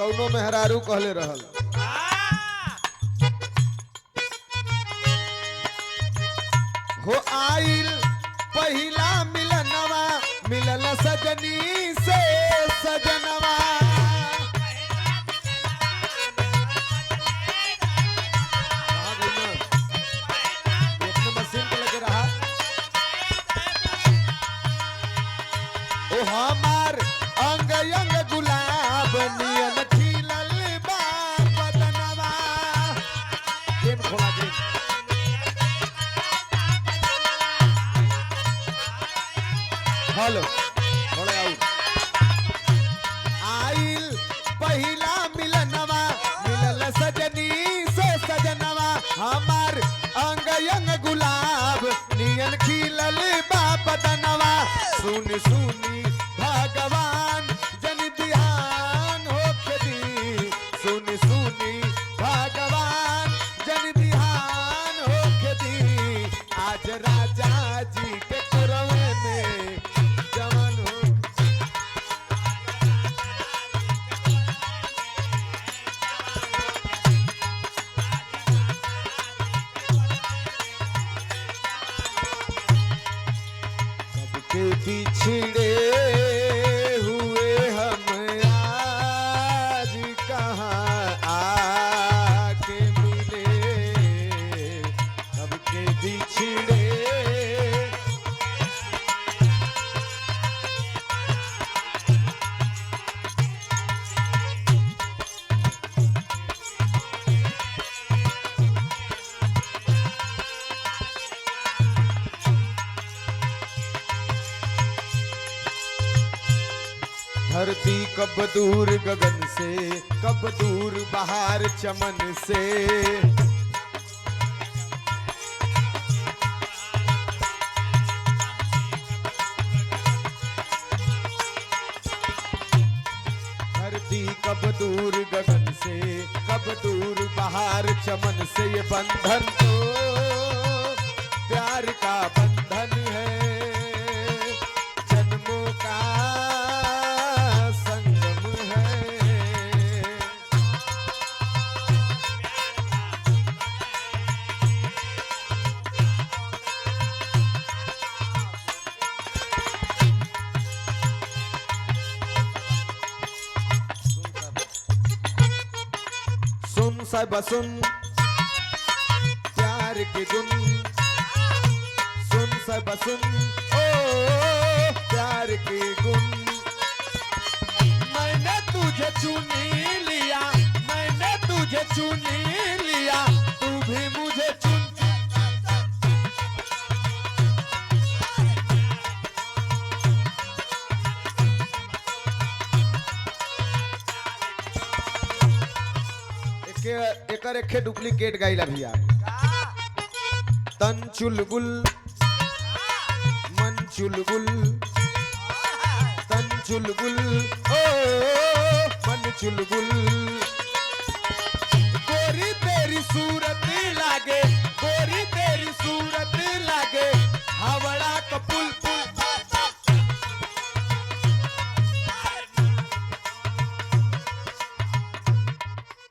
कौनो मेहरारू कहले रहल हो आइल पहिला मिलनवा मिलल सजनी से सजनवा मशीन पे लगे रहा ओ हमार अंग अंग गुलाब नियन खिलल बा बदनवा गेम खोला गेम हेलो थोड़े आइल पहिला मिलनवा मिलल सजनी से सजनवा हमार अंग अंग गुलाब नियन खिलल बा बदनवा सुन सुनी भगवान जन बिहान होके दी सुन सुनी भगवान जन बिहान होके दी आज राजा जी के कुरवे में जवान हो सबके बिछड़े हुए हम आज कहाँ आके मिले सबके बिछड़े धरती कब दूर गगन से कब दूर बहार चमन से धरती कब दूर गगन से कब दूर बहार चमन से ये बंधन तो प्यार का बंधन है जन्मों का सब सुन प्यार के गुन सुन सब सुन ओ प्यार के गुन मैंने तुझे चुनी लिया मैंने तुझे चुनी लिया तू भी मुझे चुन एकर एक डुप्लीकेट गाइला भैया तन चुलबुल मन चुलबुल तन चुलबुल ओ मन चुलबुल गोरी तेरी सूरत लागे गोरी तेरी सूरत लागे हावड़ा का पुल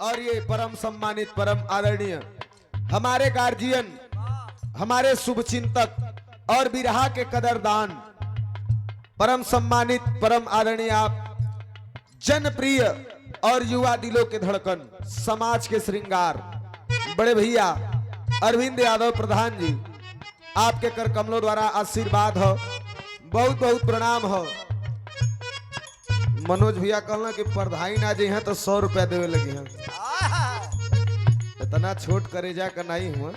और ये परम सम्मानित परम आदरणीय हमारे गार्जियन हमारे शुभचिंतक और बिरहा के कदरदान परम सम्मानित परम आदरणीय आप जनप्रिय और युवा दिलों के धड़कन समाज के श्रृंगार बड़े भैया अरविंद यादव प्रधान जी आपके कर कमलों द्वारा आशीर्वाद हो बहुत बहुत प्रणाम हो। मनोज भैया कहला कि परधाई ना जे हैं तो 100 रुपया देवे लगे हैं इतना छोट करे जा कर नहीं हुआ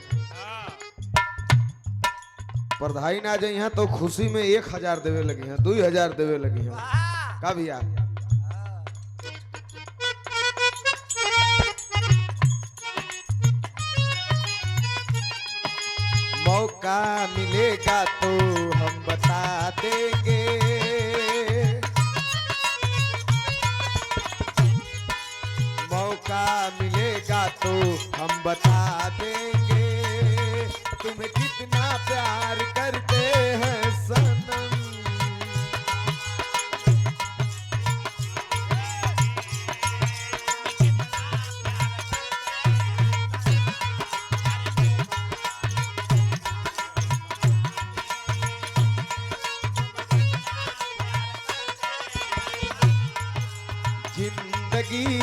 परधाई ना जे हैं तो खुशी में 1000 देवे लगे हैं 2000 देवे लगे हैं का भैया मौका मिलेगा तो हम बता देंगे मौका मिलेगा तो हम बता देंगे तुम्हें कितना प्यार करते हैं सनम की